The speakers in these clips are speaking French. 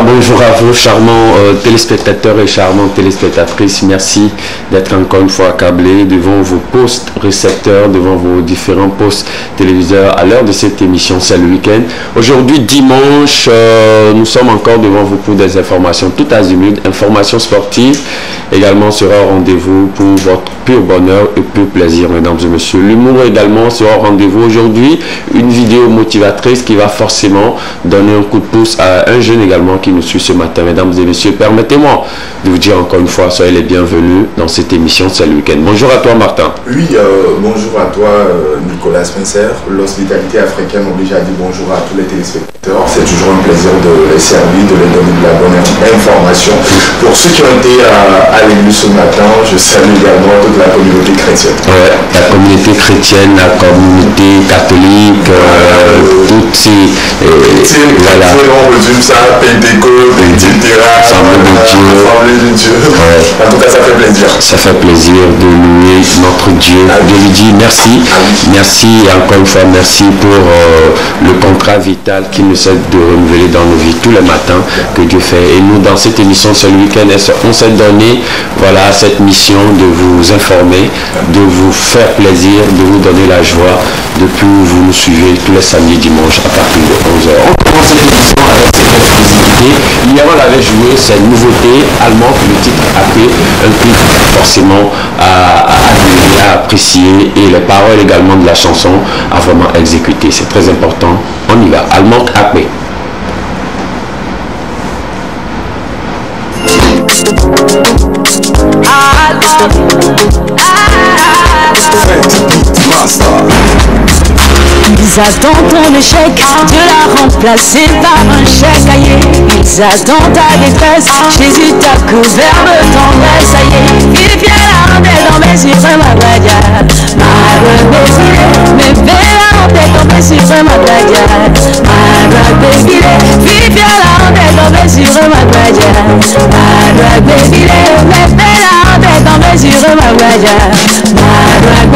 bonjour à vous, charmants téléspectateurs et charmantes téléspectatrices. Merci d'être encore une fois câblés devant vos postes récepteurs, devant vos différents postes téléviseurs à l'heure de cette émission. C'est le week-end. Aujourd'hui, dimanche, nous sommes encore devant vous pour des informations tout azimut, informations sportives. Également sera au rendez-vous pour votre pur bonheur et pur plaisir, mesdames et messieurs. L'humour également sera au rendez-vous aujourd'hui. Une vidéo motivatrice qui va forcément donner un coup de pouce à un jeune également qui nous suit ce matin. Mesdames et messieurs, permettez-moi de vous dire encore une fois, soyez les bienvenus dans cette émission, c'est le week-end. Bonjour à toi, Martin. Oui, bonjour à toi, Nicolas Spencer. L'hospitalité africaine oblige à dire bonjour à tous les téléspectateurs. C'est toujours un plaisir de les servir, de les donner de la bonne information. Pour ceux qui ont été à l'église ce matin, je salue également toute la communauté chrétienne. Ouais, la communauté chrétienne, la communauté catholique, toutes ces... voilà. On résume ça, Pentecôte, etc. Assemblée de Dieu. Ouais. En tout cas, ça fait plaisir. Ça fait plaisir de louer notre Dieu, de lui dire merci. Merci et encore une fois, merci pour le contrat vital qui nous cesse de renouveler dans nos vies tous les matins que Dieu fait. Et nous, dans cette émission, c'est le week-end, on s'est donné voilà, cette mission de vous informer, de vous faire plaisir, de vous donner la joie depuis où vous nous suivez tous les samedis dimanches à partir de 11h. On commence cette émission avec cette exclusivité. Hier, on avait joué cette nouveauté allemande, le titre AP, un clip forcément à admirer, à apprécier et les paroles également de la chanson à vraiment exécuter. C'est très important. On y va. Allemand AP. Ils attendent ton échec, Dieu l'a remplacé par un chèque aillé. Ils attendent ta détresse, Jésus t'a couvert de tendresse, ça y est. Il vient la rondelle dans mes yeux, ma bagarre. Ma rebelle, mais belle la rondelle dans mes yeux, ma bagarre. Ma rebelle, il vient la rondelle dans mes yeux, ma bagarre. Ma rebelle, mais belle la rondelle dans mes yeux, ma bagarre. Ma rebelle,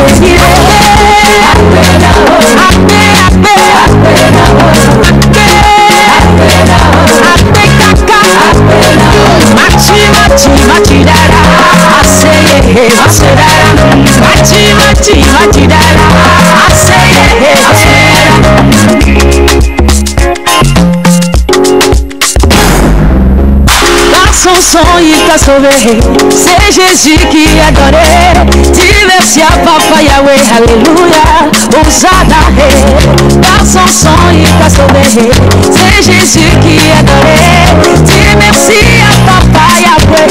son sang, il t'a sauvé. C'est Jésus qui a donné. Dis merci à Papa Yahweh, alléluia, Hosanna. Par son sang, il t'a sauvé. C'est Jésus qui a donné. Dis merci à Papa Yahweh,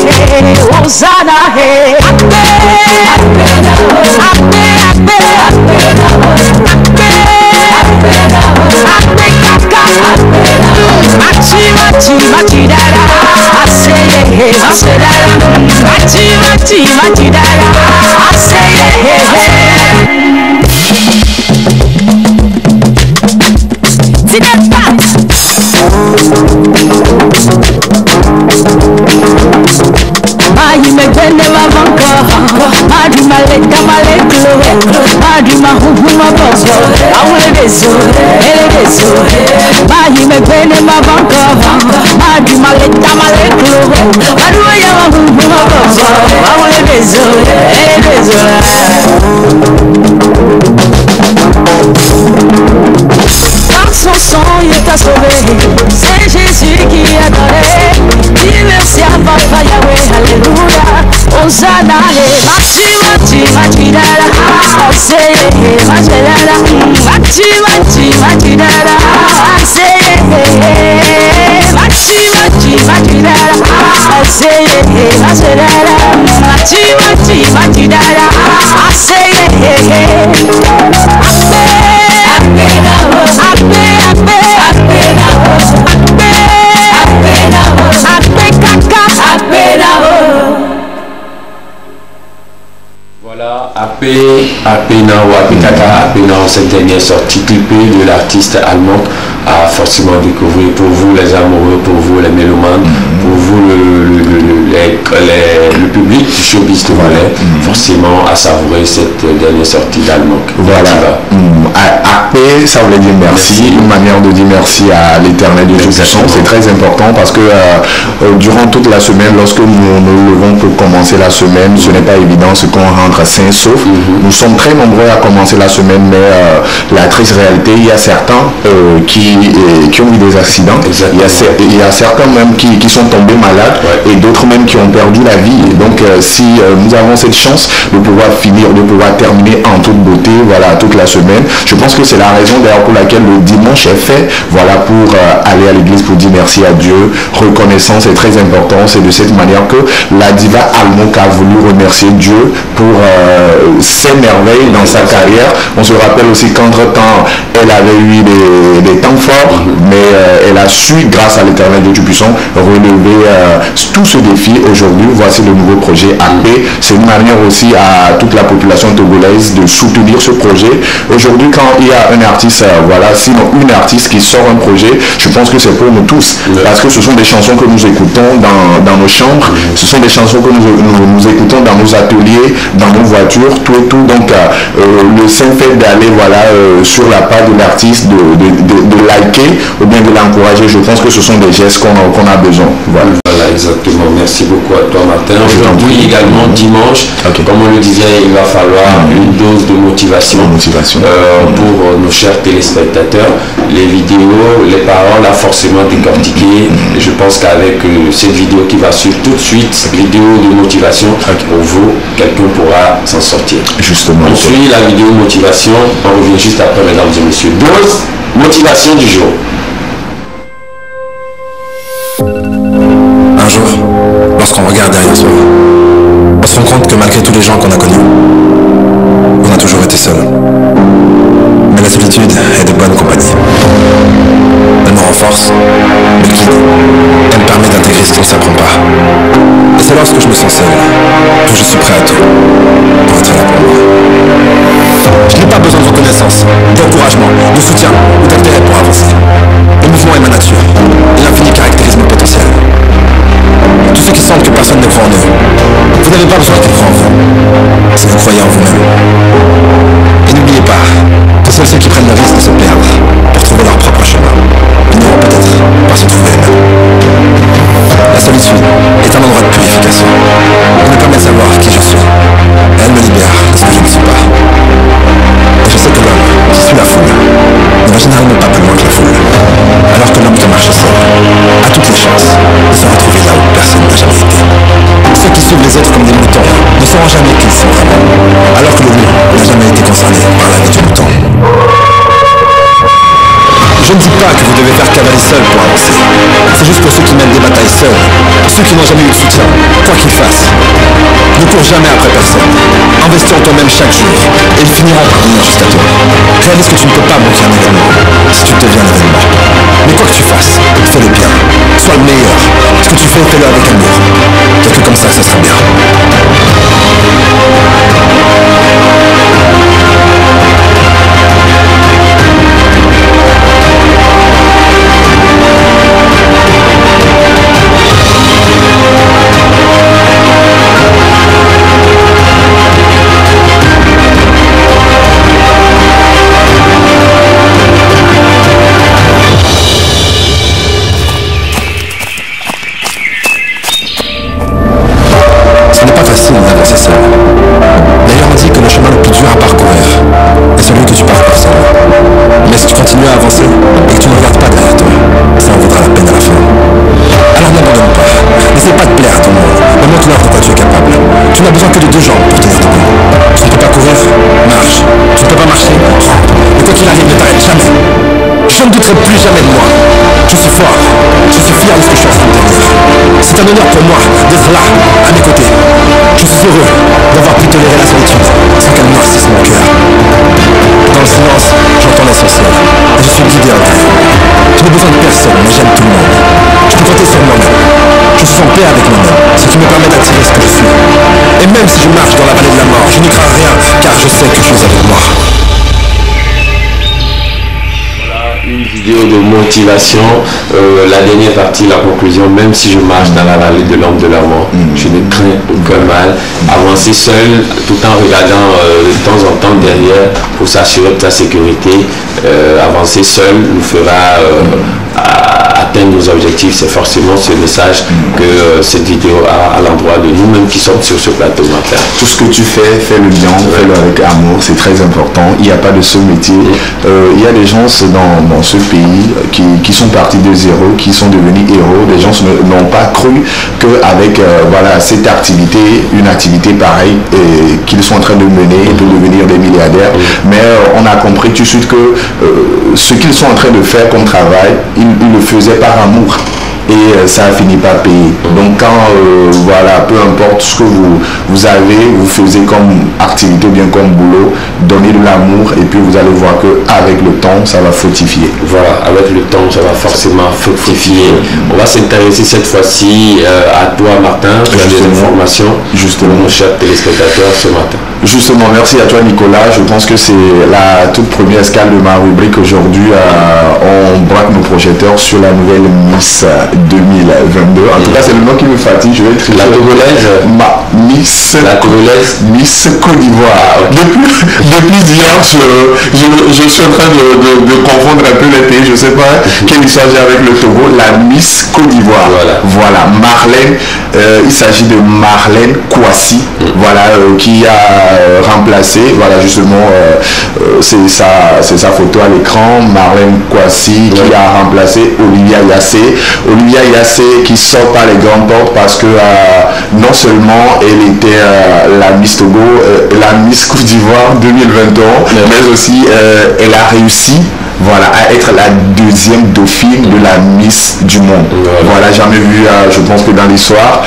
Hosanna. Par son sang, il t'a sauvé. C'est Jésus qui a donné. Dis merci à Papa Yahweh, alléluia, Hosanna. Voilà, AP Now, cette dernière sortie clipée de l'artiste allemand a forcément découvert pour vous les amoureux, pour vous les mélomanes, pour vous le public du showbiz de Valais, forcément à savourer cette dernière sortie d'allemand. Voilà. Apé, ça voulait dire merci, une manière de dire merci à l'Éternel Dieu Tout-Puissant. C'est très important parce que durant toute la semaine, lorsque nous nous levons pour commencer la semaine, ce n'est pas évident ce qu'on rentre sain sauf. Nous sommes très nombreux à commencer la semaine, mais la triste réalité, il y a certains qui ont eu des accidents, il y a certains même qui sont tombés malades et d'autres même qui ont perdu la vie. Et donc si nous avons cette chance de pouvoir finir, de pouvoir terminer en toute beauté, voilà, toute la semaine, je pense que c'est la raison d'ailleurs pour laquelle le dimanche est fait, voilà, pour aller à l'église pour dire merci à Dieu. Reconnaissance est très important. C'est de cette manière que la diva Almouk a voulu remercier Dieu pour ses merveilles dans sa carrière. On se rappelle aussi qu'entre-temps, elle avait eu des temps forts, mais elle a su, grâce à l'Éternel Dieu Tout-Puissant, relever tout ce défi. Aujourd'hui, voici le nouveau projet AP. C'est une manière aussi à toute la population togolaise de soutenir ce projet. Aujourd'hui, quand il y a un artiste, voilà, sinon une artiste qui sort un projet, je pense que c'est pour nous tous, parce que ce sont des chansons que nous écoutons dans nos chambres, ce sont des chansons que nous écoutons dans nos ateliers, dans nos voitures, tout et tout. Donc le simple fait d'aller, voilà, sur la page de l'artiste, de liker ou bien de l'encourager, je pense que ce sont des gestes qu'on a besoin. Voilà, exactement. Merci beaucoup à toi, Martin. Aujourd'hui également, dimanche, comme on le disait, il va falloir une dose de motivation, pour nos chers téléspectateurs. Les vidéos, les paroles, là forcément décortiquées. Et je pense qu'avec cette vidéo qui va suivre tout de suite, vidéo de motivation, pour vous, quelqu'un pourra s'en sortir. Justement. On suit la vidéo motivation, on revient juste après, mesdames et messieurs. Dose motivation du jour. Un jour, lorsqu'on regarde derrière soi, on se rend compte que malgré tous les gens qu'on a connus, on a toujours été seul. Mais la solitude est de bonne compagnie. Elle nous renforce, me guide, elle permet d'intégrer ce qui ne s'apprend pas. Et c'est lorsque je me sens seul que je suis prêt à tout pour être là pour moi. Je n'ai pas besoin de reconnaissance, d'encouragement, de soutien ou d'intérêt pour avancer. Le mouvement est ma nature, et l'infini caractérise mon potentiel. Tous ceux qui sentent que personne ne croit en eux, vous n'avez pas besoin qu'ils croient en vous, si vous croyez en vous-même. Et n'oubliez pas que seuls ceux qui prennent le risque de se perdre pour trouver leur propre chemin finiront peut-être par se trouver eux-mêmes. La solitude est un endroit de purification. Elle me permet de savoir qui je suis. Elle me libère de ce que je ne suis pas. Et je sais que l'homme qui suit la foule ne va généralement pas plus loin que la foule, alors que l'homme qui marche seul a toutes les chances de se retrouver là où personne n'a jamais été. Ceux qui suivent les autres comme des moutons ne sauront jamais qui ils sont vraiment, alors que le loup n'a jamais été concerné par la vie du mouton. Je ne dis pas que vous devez faire cavaler seul pour avancer. C'est juste pour ceux qui mènent des batailles seuls, ceux qui n'ont jamais eu de soutien, quoi qu'ils fassent. Ne cours jamais après personne. Investis en toi-même chaque jour, et ils finiront par venir jusqu'à toi. Réalise que tu ne peux pas manquer un événement si tu deviens l'événement. Mais quoi que tu fasses, fais-le bien. Sois le meilleur. Ce que tu fais, fais-le avec amour. Il n'y a que comme ça sera bien. D'ailleurs, on dit que le chemin le plus dur à parcourir est celui que tu parcours seul. Mais si tu continues à avancer et que tu ne regardes pas derrière toi, ça en vaudra la peine à la fin. Alors n'abandonne pas, n'essaie pas de plaire à tout le monde, mais montre-leur de quoi tu es capable. Tu n'as besoin que de 2 jambes pour tenir debout. Tu ne peux pas courir, marche. Tu ne peux pas marcher, rampe. Mais quoi qu'il arrive, ne t'arrête jamais. Je ne douterai plus jamais de moi. Je suis fort, je suis fier de ce que je suis en train de dire. C'est un honneur pour moi d'être là, à mes côtés. Je suis heureux d'avoir pu tolérer la solitude sans qu'elle noircisse mon cœur. Dans le silence, j'entends l'essentiel et je suis guidé à l'intérieur. Je n'ai besoin de personne, mais j'aime tout le monde. Je peux compter sur moi-même. Je suis en paix avec moi-même, ce qui me permet d'attirer ce que je suis. Et même si je marche dans la vallée de la mort, je n'y crains rien, car je sais que tu es avec moi. Voilà une vidéo vidéo de motivation, la dernière partie, la conclusion, même si je marche dans la vallée de l'ombre de la mort, je ne crains aucun mal. Avancer seul, tout en regardant de temps en temps derrière pour s'assurer de sa sécurité. Avancer seul nous fera atteindre nos objectifs. C'est forcément ce message que cette vidéo a à l'endroit de nous-mêmes qui sommes sur ce plateau matin. Tout ce que tu fais, fais-le bien, fais-le avec amour, c'est très important. Il n'y a pas de seul métier. Il y a des gens dans ce pays qui sont partis de zéro, qui sont devenus héros. Des gens n'ont pas cru qu'avec voilà, cette activité, une activité pareille qu'ils sont en train de mener, de devenir des milliardaires. Mais on a compris tout de suite que ce qu'ils sont en train de faire comme travail, ils le faisaient par amour. Et ça a fini par payer. Donc quand, voilà, peu importe ce que vous avez, vous faisiez comme activité ou bien comme boulot, donnez de l'amour et puis vous allez voir qu'avec le temps, ça va fructifier. Voilà, avec le temps, ça va forcément fructifier. On va s'intéresser cette fois-ci à toi, Martin, pour des informations, justement, nos chers téléspectateurs, ce matin. Justement, merci à toi, Nicolas. Je pense que c'est la toute première escale de ma rubrique aujourd'hui. On braque nos projecteurs sur la nouvelle Miss 2022. En tout cas, c'est le nom qui me fatigue. Je vais être la Togolaise. La Togolaise. Miss Côte d'Ivoire. Depuis hier, je suis en train de confondre un peu les pays. Je ne sais pas quelle histoire j'ai avec le Togo. La Miss Côte d'Ivoire. Voilà. Marlène. Il s'agit de Marlène Kouassi. Voilà, qui a remplacé, voilà, justement, c'est sa photo à l'écran. Marlène Kouassi qui a remplacé Olivia Yassé. Olivia Yassé qui sort par les grandes portes parce que non seulement elle était la Miss Togo, la Miss Côte d'Ivoire 2021, mais aussi elle a réussi, voilà, à être la deuxième dauphine de la Miss du monde. Voilà, jamais vu, je pense que dans l'histoire,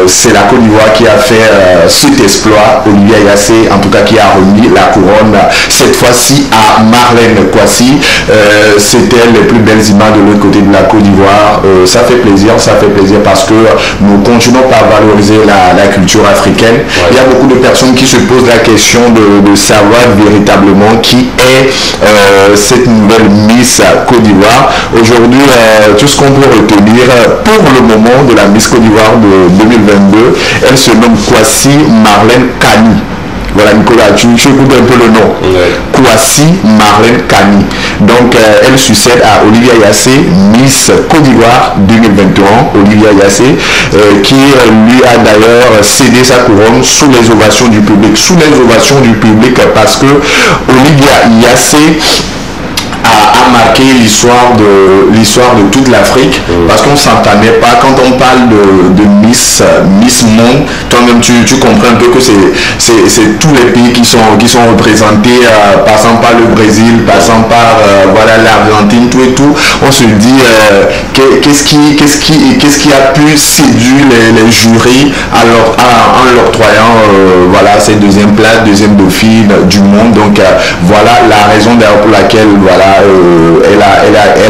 c'est la Côte d'Ivoire qui a fait cet exploit. Olivia Yassé, en tout cas, qui a remis la couronne cette fois-ci à Marlène Kouassi. C'était les plus belles images de l'autre côté de la Côte d'Ivoire. Ça fait plaisir parce que nous continuons par valoriser la culture africaine. Il y a beaucoup de personnes qui se posent la question de savoir véritablement qui est cette nouvelle Miss Côte d'Ivoire. Aujourd'hui, tout ce qu'on peut retenir pour le moment de la Miss Côte d'Ivoire de 2022, elle se nomme Kouassi Marlène Kani. Voilà, Nicolas, tu écoutes un peu le nom. Kouassi Marlène Kani. Donc, elle succède à Olivia Yassé, Miss Côte d'Ivoire 2021. Olivia Yassé, qui lui a d'ailleurs cédé sa couronne sous les ovations du public. Sous les ovations du public, parce que Olivia Yassé a marqué l'histoire de toute l'Afrique, parce qu'on ne s'entendait pas. Quand on parle de Miss Monde, toi-même tu comprends un peu que c'est tous les pays qui sont représentés, passant par le Brésil, passant par voilà, l'Argentine, tout et tout. On se dit qu'est-ce qui a pu séduire les jurys en l'octroyant voilà, cette deuxième place, deuxième dauphine du monde. Donc voilà la raison d'ailleurs pour laquelle voilà, elle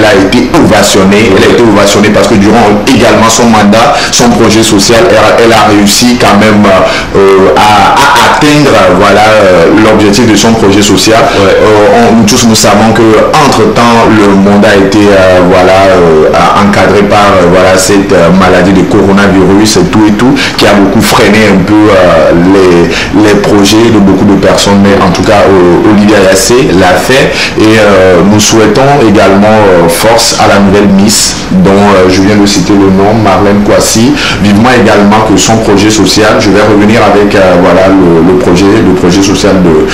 a été ovationnée. Elle a été ovationnée parce que durant également son mandat, son projet social, elle a réussi quand même à atteindre voilà, l'objectif de son projet social. Tous nous savons que entre temps le monde a été encadré par voilà, cette maladie de coronavirus et tout qui a beaucoup freiné un peu les projets de beaucoup de personnes. Mais en tout cas, Olivia Yassé l'a fait et nous souhaitons également force à la nouvelle Miss dont je viens de citer le nom, Marlène Kouassi. Vivement également que son projet social, je vais revenir avec voilà, le projet social de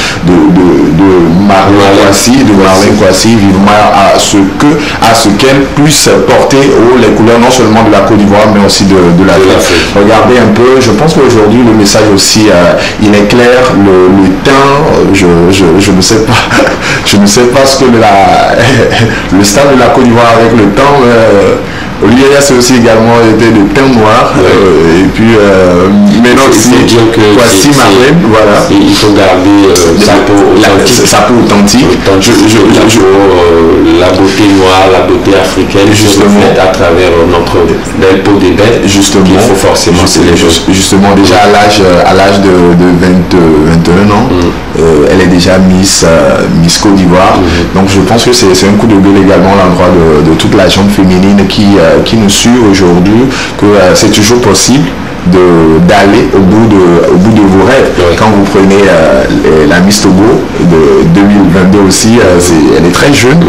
Marlène Kouassi, vivement à ce qu'elle puisse porter haut les couleurs non seulement de la Côte d'Ivoire mais aussi de l'Afrique. Regardez un peu, je pense qu'aujourd'hui le message aussi il est clair, le teint, je ne sais pas ce que le stade de la Côte d'Ivoire avec le temps. Olivia Yassé aussi également était de teint noir et puis maintenant aussi Kouassi Marlène, voilà. Il faut garder sa peau authentique. La beauté noire, la beauté africaine, justement à travers notre belle peau des bêtes. Justement, il faut forcément justement déjà à l'âge de 21 ans, elle est déjà Miss Côte d'Ivoire. Donc je pense que c'est un coup de gueule également à l'endroit de toute la gente féminine qui nous suit aujourd'hui, que c'est toujours possible d'aller au bout de vos rêves. Quand vous prenez la Miss Togo de 2022 aussi, elle est très jeune.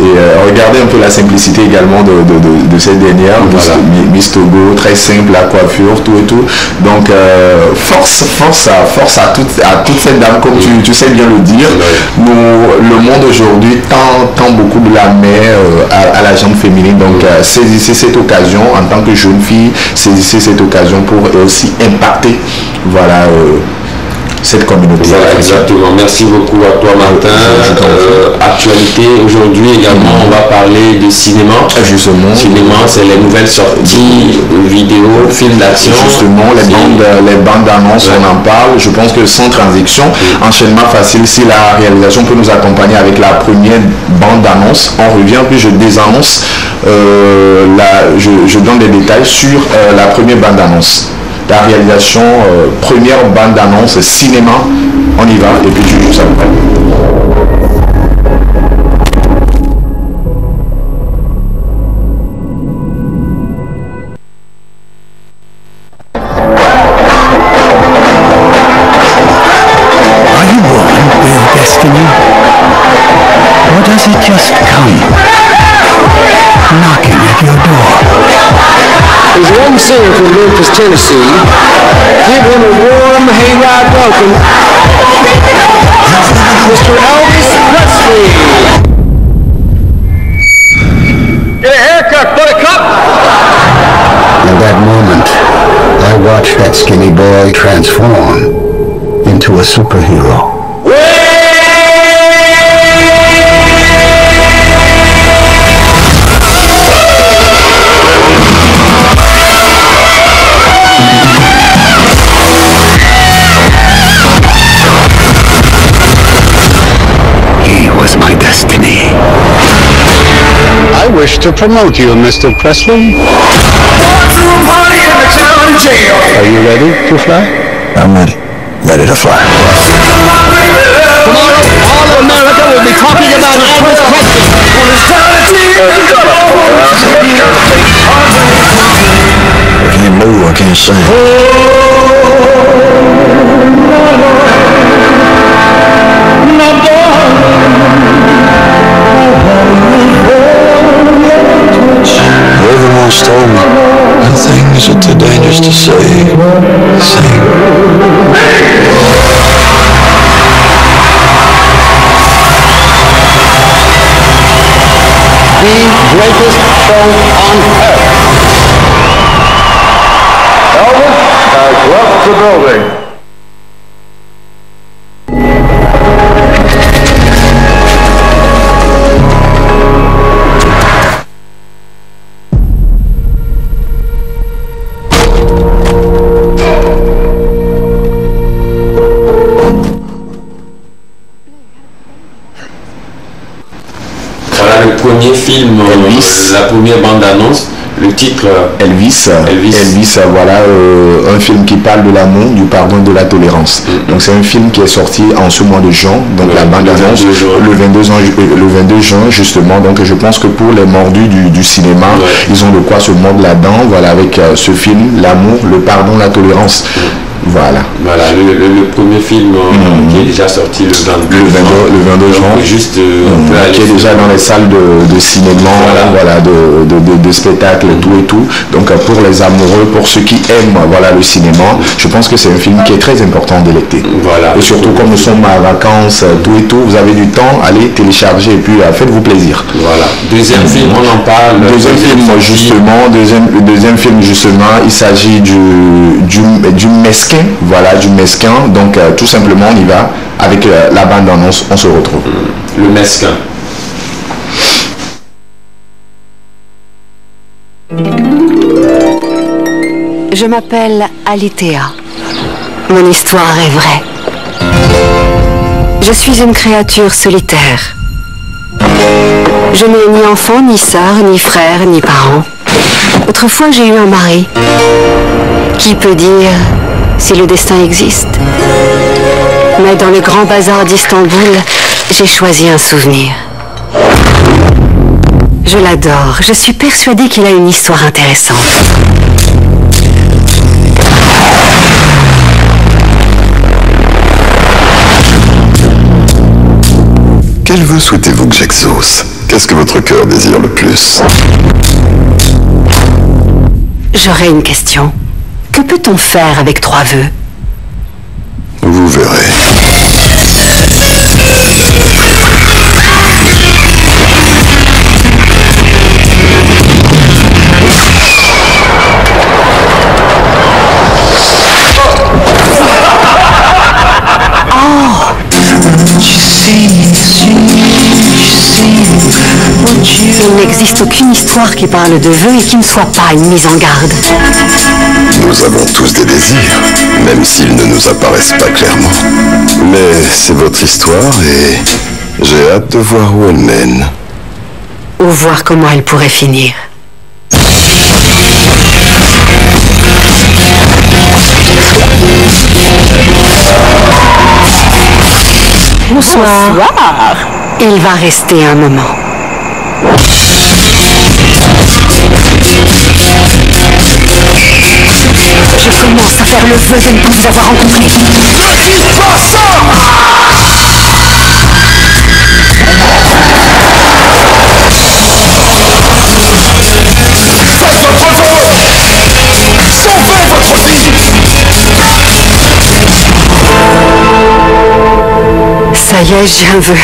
Et regardez un peu la simplicité également de cette dernière. Voilà. Miss Togo, très simple, la coiffure, tout et tout. Donc force à toute cette dame, comme tu sais bien le dire. Le monde aujourd'hui tend beaucoup de la main à la gente féminine. Donc saisissez cette occasion en tant que jeune fille, saisissez cette occasion pour aussi impacter cette communauté. Voilà, exactement. Merci beaucoup à toi, Martin. Actualité, aujourd'hui également, on va parler de cinéma. Justement. Cinéma, c'est les nouvelles sorties vidéo, films d'action. Justement, les bandes d'annonces, on en parle. Je pense que sans transition, enchaînement facile, si la réalisation peut nous accompagner avec la première bande d'annonce, on revient, puis je désannonce, je donne des détails sur la première bande d'annonce. La réalisation, première bande d'annonce, cinéma, on y va, et puis tu joues ça après. Are you born with destiny? Or does it just come knocking at your door? There's one singer from Memphis, Tennessee. Give him a warm hayride welcome, Mr. Elvis Presley. Get a haircut, buttercup! In that moment, I watched that skinny boy transform into a superhero. I wish to promote you, Mr. Presley. Are you ready to fly? I'm ready. Ready to fly. Tomorrow, all of America will be talking about Elvis Presley. I can't move, I can't sing. Everyone's told me when things are too dangerous to say, sing. The greatest show on earth. Elvis has left the building. Le premier film, la première bande-annonce, le titre Elvis, voilà, un film qui parle de l'amour, du pardon, de la tolérance. Donc c'est un film qui est sorti en ce mois de juin, donc la bande-annonce le 22 juin justement. Donc je pense que pour les mordus du cinéma, ils ont de quoi se mordre là-dedans, voilà, avec ce film, l'amour, le pardon, la tolérance. Voilà. Voilà, le premier film qui est déjà sorti le 22 juin. Juste qui est déjà dans les salles de cinéma, voilà, de spectacle, tout et tout. Donc pour les amoureux, pour ceux qui aiment le cinéma, je pense que c'est un film qui est très important d'électer. Voilà. Et surtout comme nous sommes à vacances, tout et tout, vous avez du temps, allez télécharger et puis faites-vous plaisir. Voilà. Deuxième film, on en parle. Deuxième film justement, il s'agit du mesquin. Voilà, du mesquin. Donc tout simplement on y va avec la bande annonce, on se retrouve. Le mesquin. Je m'appelle Alitea. Mon histoire est vraie. Je suis une créature solitaire. Je n'ai ni enfant, ni sœur, ni frère, ni parents. Autrefois j'ai eu un mari. Qui peut dire si le destin existe? Mais dans le grand bazar d'Istanbul, j'ai choisi un souvenir. Je l'adore. Je suis persuadée qu'il a une histoire intéressante. Quel vœu souhaitez-vous que j'exauce? Qu'est-ce que votre cœur désire le plus? J'aurais une question. Que peut-on faire avec 3 vœux? Vous verrez. Il n'existe aucune histoire qui parle de vœux et qui ne soit pas une mise en garde. Nous avons tous des désirs, même s'ils ne nous apparaissent pas clairement. Mais c'est votre histoire et j'ai hâte de voir où elle mène. Ou voir comment elle pourrait finir. Bonsoir. Bonsoir. Il va rester un moment. Je commence à faire le vœu de ne pas vous avoir rencontré. Ça y est, j'ai un vœu.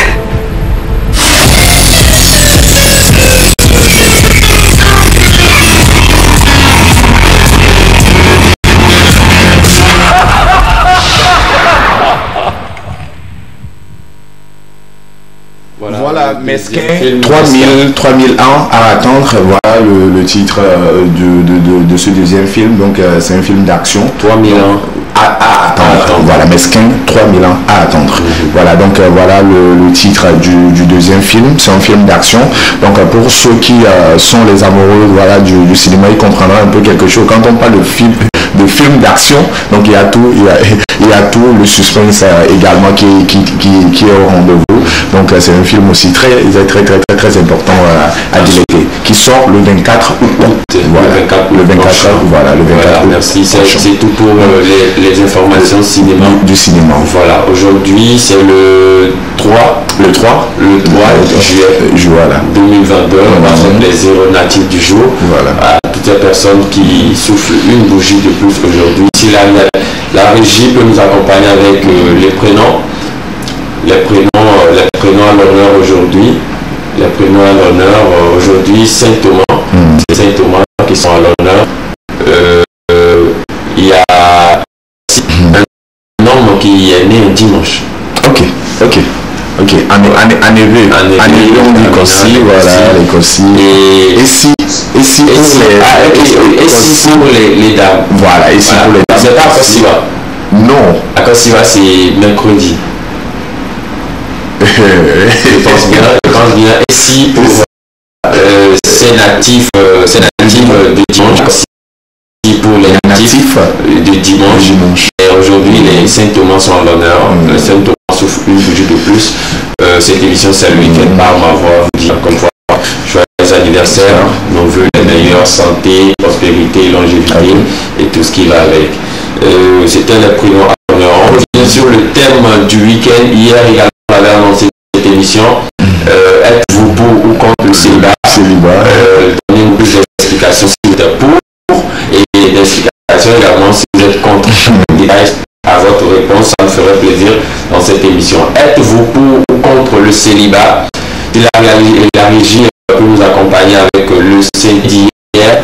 Voilà, Mesquin, 3000 ans à attendre, voilà le titre de ce deuxième film, donc c'est un film d'action. 3000 ans à attendre, voilà, Mesquin, 3000 ans à attendre. Voilà, donc voilà le titre du deuxième film, c'est un film d'action. Donc pour ceux qui sont les amoureux, voilà, du cinéma, ils comprendront un peu quelque chose. Quand on parle de film d'action, donc il y a tout, il y a tout le suspense également qui est au rendez-vous. Donc c'est un film aussi très important à délecter, qui sort le 24 août. Voilà, le 24 août. Voilà, merci, c'est tout pour les informations cinéma. Du cinéma. Voilà, aujourd'hui c'est le 3 juillet voilà. 2022. On va faire plaisir aux natifs du jour. Voilà. À toutes les personnes qui soufflent une bougie de plus aujourd'hui. Si la régie peut nous accompagner avec les prénoms à l'honneur aujourd'hui. Les prénoms à l'honneur aujourd'hui, Saint Thomas. C'est Saint Thomas qui sont à l'honneur. Il y a un homme qui est né un dimanche. Ok. Année on dit Kossi, voilà, les Kossi. Et si pour les dames. Voilà, et si pour les dames. C'est pas Kossiva. Non. À Kossiva, c'est mercredi. Je pense bien. Et si pour ces natifs de dimanche, si pour les natifs de dimanche. Et aujourd'hui, les Saint Thomas sont à l'honneur. Saint Thomas souffle une bougie de plus. Cette émission, c'est le week-end par ma voix. Vous dire comme quoi, joyeux anniversaire, nos voeux de meilleure santé, prospérité, longévité et tout ce qui va avec. C'était le prénom à l'honneur. On revient sur le thème du week-end. Hier, également, on avait annoncé cette émission. Êtes-vous pour ou contre le célibat? Donnez-nous plus d'explications si vous êtes pour et d'explications également si vous êtes contre. À votre réponse, ça me ferait plaisir dans cette émission. Êtes-vous pour ou contre le célibat? Si la régie peut nous accompagner avec le CT d'hier.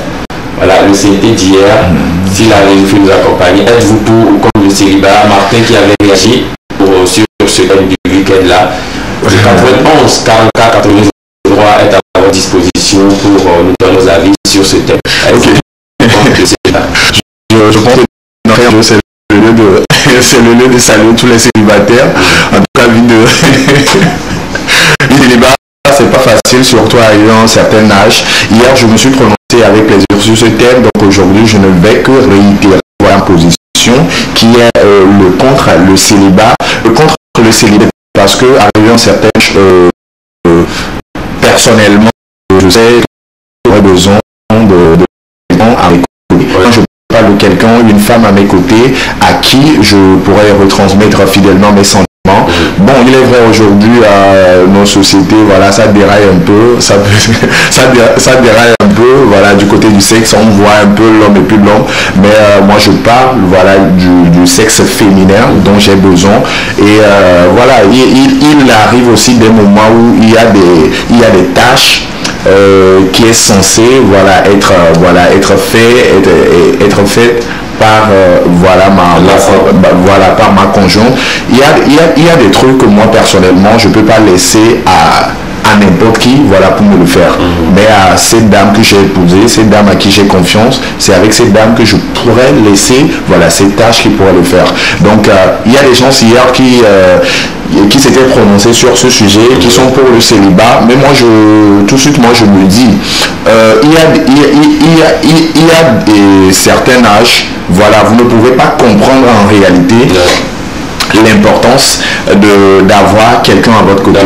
Voilà, le CT d'hier. Si la régie peut nous accompagner, êtes-vous pour ou contre le célibat? Martin qui avait réagi sur ce thème du week-end-là. 91 44 83 est à votre disposition pour nous donner nos avis sur ce thème. Je pense que c'est le lieu de saluer tous les célibataires. En tout cas, vie de célibat, c'est pas facile, surtout arrivé à un certain âge. Hier, je me suis prononcé avec plaisir sur ce thème, donc aujourd'hui, je ne vais que réitérer la position qui est le contre le célibat. contre le célibat, parce que arrivé en certaines personnellement, je sais que j'aurais besoin de quelqu'un à mes côtés. Quand je parle de quelqu'un, une femme à mes côtés, à qui je pourrais retransmettre fidèlement mes sentiments. Bon, il est vrai aujourd'hui à nos sociétés, voilà, ça déraille un peu, ça déraille un peu, voilà, du côté du sexe, on voit un peu l'homme et plus l'homme, mais moi je parle, voilà, du sexe féminin dont j'ai besoin, et voilà, il arrive aussi des moments où il y a des tâches qui est censé, voilà, être fait par par ma conjointe. Il y a des trucs que moi personnellement je peux pas laisser à n'importe qui, voilà, pour me le faire. Mais à cette dame que j'ai épousée, cette dame à qui j'ai confiance, c'est avec cette dame que je pourrais laisser, voilà, ces tâches qui pourraient le faire. Donc il y a des gens hier qui s'étaient prononcés sur ce sujet, qui sont pour le célibat, mais moi tout de suite je me dis, il y a des certains âges, voilà, vous ne pouvez pas comprendre en réalité l'importance d'avoir quelqu'un à votre côté.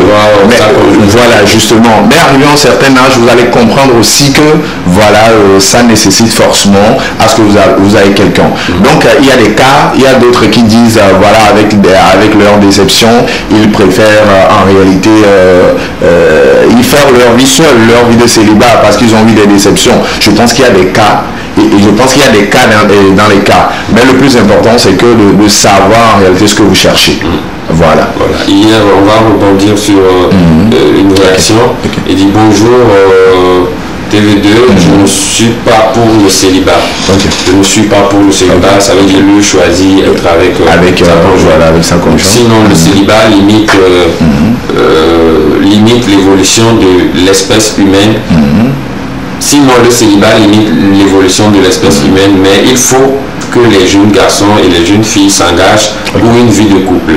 Voilà, justement. Mais arrivé à un certain âge, vous allez comprendre aussi que voilà, ça nécessite forcément à ce que vous avez quelqu'un. Donc il y a des cas, il y a d'autres qui disent voilà, avec leur déception, ils préfèrent en réalité y faire leur vie seule, leur vie de célibat, parce qu'ils ont eu des déceptions. Je pense qu'il y a des cas. Et je pense qu'il y a des cas dans les cas. Mais le plus important, c'est que de savoir en réalité ce que vous cherchez. Voilà. Hier, on va rebondir sur une réaction. Il dit bonjour TV2, je ne suis pas pour le célibat. Je ne suis pas pour le célibat, ça veut dire lui choisit être avec sa conjointe. Sinon, le célibat limite l'évolution de l'espèce humaine. Sinon, le célibat limite l'évolution de l'espèce humaine, mais il faut que les jeunes garçons et les jeunes filles s'engagent pour une vie de couple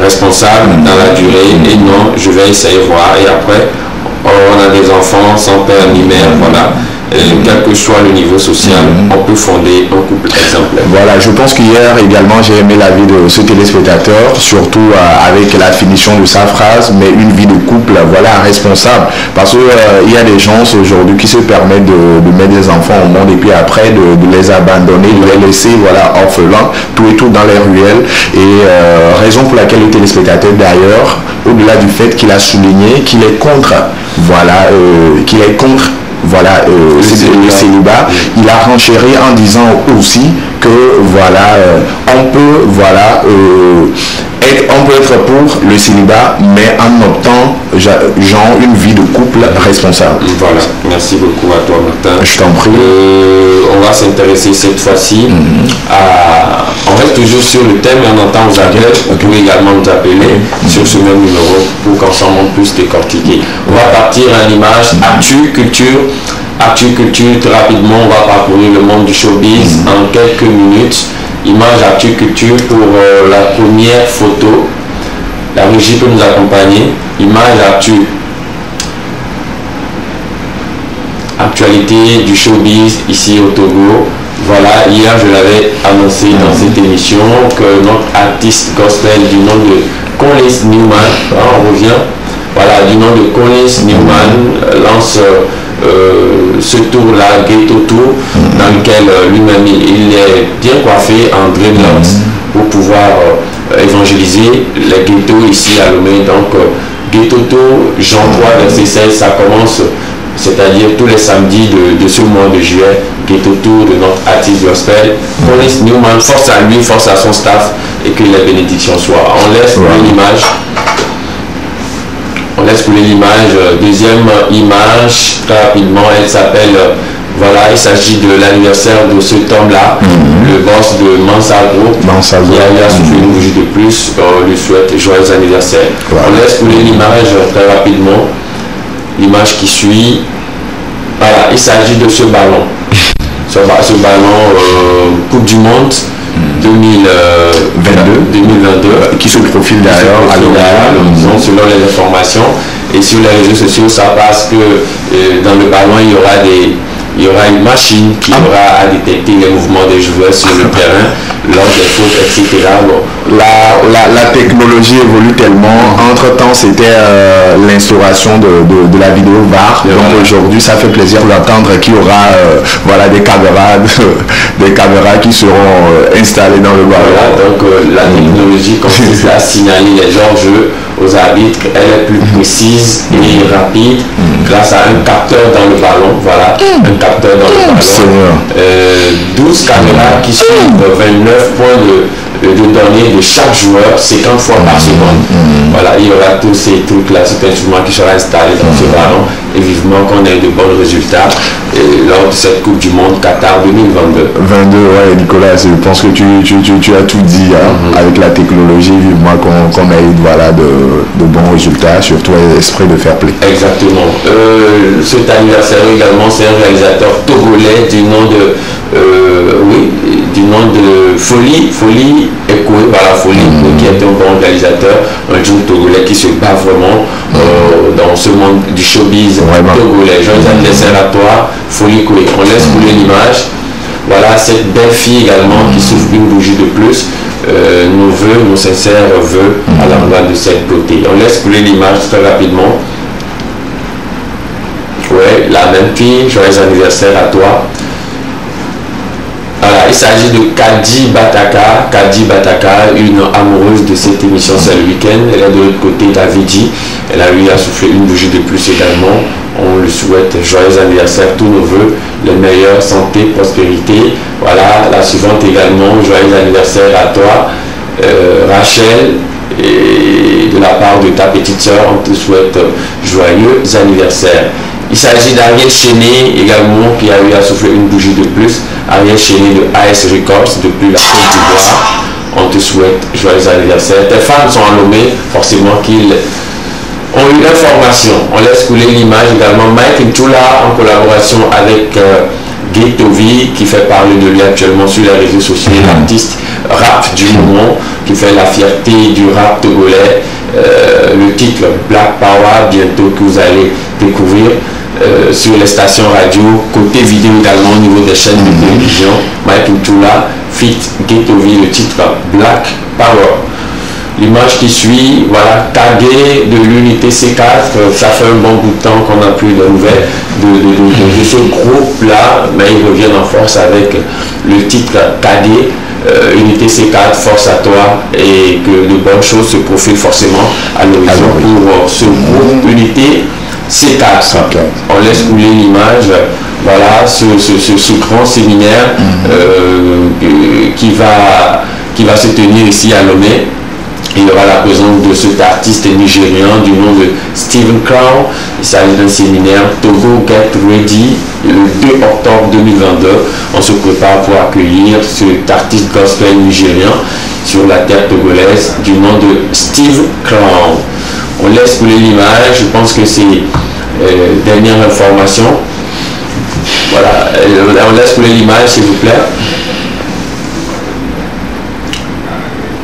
responsable dans la durée, et non, je vais essayer de voir, et après, on a des enfants sans père ni mère, voilà. Quel que soit le niveau social, on peut fonder un couple exemplaire. Voilà, je pense qu'hier également j'ai aimé l'avis de ce téléspectateur, surtout avec la finition de sa phrase, mais une vie de couple, voilà, responsable. Parce que il y a des gens aujourd'hui qui se permettent de mettre des enfants au monde et puis après de les abandonner, de les laisser, voilà, orphelins, tout et tout dans les ruelles. Et raison pour laquelle le téléspectateur d'ailleurs, au-delà du fait qu'il a souligné qu'il est contre, voilà, le célibat, il a renchéri en disant aussi que voilà, on peut être pour le célibat, mais en optant genre une vie de couple responsable. Voilà, merci beaucoup à toi Martin. Je t'en prie. On va s'intéresser cette fois-ci on reste toujours sur le thème et on entend aux appels. Vous pouvez également nous appeler sur ce même numéro pour qu'ensemble on puisse décortiquer. On va partir à l'image Actu Culture. Actu Culture, très rapidement, on va parcourir le monde du showbiz en quelques minutes. Image Actu Culture pour la première photo. La régie peut nous accompagner. Image Actu. Actualité du showbiz ici au Togo. Voilà, hier je l'avais annoncé dans cette émission que notre artiste gospel du nom de Collins Newman, on revient, voilà, du nom de Collins Newman lance ce tour-là, Ghetto Tour, dans lequel lui-même il est bien coiffé en dreadlocks pour pouvoir évangéliser les ghettos ici à Lomé. Donc Ghetto Tour, Jean 3, verset 16, ça commence, c'est-à-dire tous les samedis de ce mois de juillet. Ghetto Tour de notre artiste gospel. Collins Newman, force à lui, force à son staff, et que les bénédictions soient. On laisse l'image. On laisse couler l'image. Deuxième image, très rapidement, elle s'appelle, voilà, il s'agit de l'anniversaire de cet homme-là, le boss de Mansagro. Il a soufflé une bougie de plus, on lui souhaite joyeux anniversaire. On laisse couler l'image très rapidement. L'image qui suit, voilà, il s'agit de ce ballon. Ce ballon Coupe du Monde 2022 qui se profile d'ailleurs à l'horizon selon les informations, et sur les réseaux sociaux ça passe que dans le ballon il y aura il y aura une machine qui aura à détecter les mouvements des joueurs sur le terrain, lors des fautes, etc. Bon. La technologie évolue tellement. Entre-temps, c'était l'instauration de la vidéo VAR. Donc aujourd'hui, ça fait plaisir d'entendre qu'il y aura voilà, des caméras qui seront installées dans le ballon. Voilà, donc la technologie consiste à signaler les hors-jeux aux arbitres. Elle est plus précise et rapide grâce à un capteur dans le ballon. Voilà, un capteur dans le ballon. 12 caméras qui suivent 29 points de données de chaque joueur 50 fois par seconde. Voilà, il y aura tous ces trucs-là, cet instrument qui sera installé dans ce ballon et vivement qu'on ait de bons résultats lors de cette Coupe du Monde Qatar 2022. 22, ouais, Nicolas, je pense que tu as tout dit avec la technologie, vivement qu'on ait voilà, de bons résultats, surtout l'esprit de fair play. Exactement. Cet anniversaire également, c'est un réalisateur togolais du nom de Folie Ekoué, voilà, Folie, qui est un bon réalisateur, un jeune togolais qui se bat vraiment dans ce monde du showbiz togolais. Joyeux anniversaire à toi, Folie Ekoué. On laisse couler l'image. Voilà, cette belle fille également qui souffle une bougie de plus. Nos sincères vœux à l'endroit de cette beauté. On laisse couler l'image très rapidement. Ouais, la même fille, joyeux anniversaire à toi. Voilà, il s'agit de Kadi Bataka. Kadi Bataka, une amoureuse de cette émission C'est le week-end. Elle est de l'autre côté d'Avidi. Elle a eu à souffler une bougie de plus également. On lui souhaite joyeux anniversaire, tous nos voeux, les meilleures, santé, prospérité. Voilà, la suivante également, joyeux anniversaire à toi, Rachel. Et de la part de ta petite soeur, on te souhaite joyeux anniversaire. Il s'agit d'Ariel Chéné également qui a eu à souffler une bougie de plus. Ariel Chéné de AS Records depuis la Côte d'Ivoire. On te souhaite joyeux anniversaire. Tes fans sont à Lomé, forcément qu'ils ont eu l'information. On laisse couler l'image également. Mike Ntula en collaboration avec Getovi qui fait parler de lui actuellement sur les réseaux sociaux. L'artiste rap du moment qui fait la fierté du rap togolais. Le titre Black Power bientôt que vous allez découvrir sur les stations radio, côté vidéo également au niveau des chaînes de télévision. Mike Ntula fit Getovi, le titre Black Power. L'image qui suit, voilà, tagué de l'unité C4, ça fait un bon bout de temps qu'on n'a plus de nouvelles de ce groupe-là, mais ils reviennent en force avec le titre tagué. Unité C4, force à toi et que de bonnes choses se profilent forcément à l'horizon pour ce groupe Unité C4. On laisse couler l'image, voilà, ce grand séminaire qui va se tenir ici à Lomé. Il y aura la présence de cet artiste nigérian du nom de Stephen Crown. Il s'agit d'un séminaire Togo Get Ready le 2 octobre 2022. On se prépare pour accueillir cet artiste gospel nigérian sur la terre togolaise du nom de Steve Crown. On laisse couler l'image. Je pense que c'est dernière information. Voilà, on laisse couler l'image s'il vous plaît.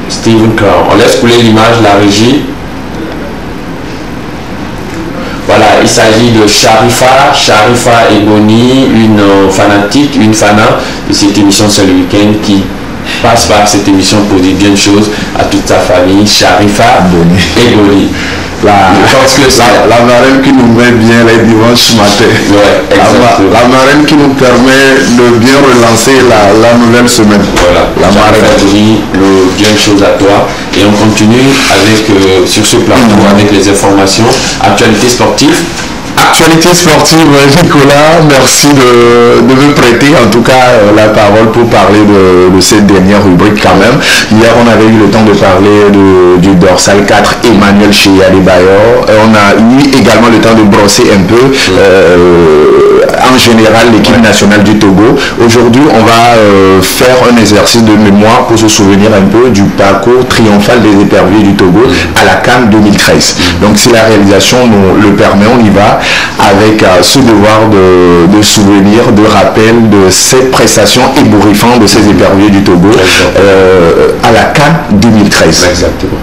Stephen Crown. On laisse couler l'image, la régie. Voilà, il s'agit de Sharifa Ebony, une fanatique, une fana de cette émission C'est le week-end qui passe par cette émission pour dire bien de choses à toute sa famille. Sharifa Ebony. La marraine qui nous met bien les dimanches matin. Ouais, la marraine qui nous permet de bien relancer la nouvelle semaine. Voilà, la marraine Ebony, bien de choses à toi. Et on continue avec, sur ce plateau avec les informations, actualités sportives. Actualité sportive, Nicolas, merci de me prêter en tout cas la parole pour parler de cette dernière rubrique quand même. Hier, on avait eu le temps de parler du dorsal 4 Emmanuel Cheya Adebayor. On a eu également le temps de brosser un peu en général l'équipe nationale du Togo. Aujourd'hui, on va faire un exercice de mémoire pour se souvenir un peu du parcours triomphal des éperviers du Togo à la CAN 2013. Donc si la réalisation nous le permet, on y va avec ce devoir de souvenir, de rappel de cette prestation ébouriffante de ces éperviers du Togo à la CAN 2013. Exactement.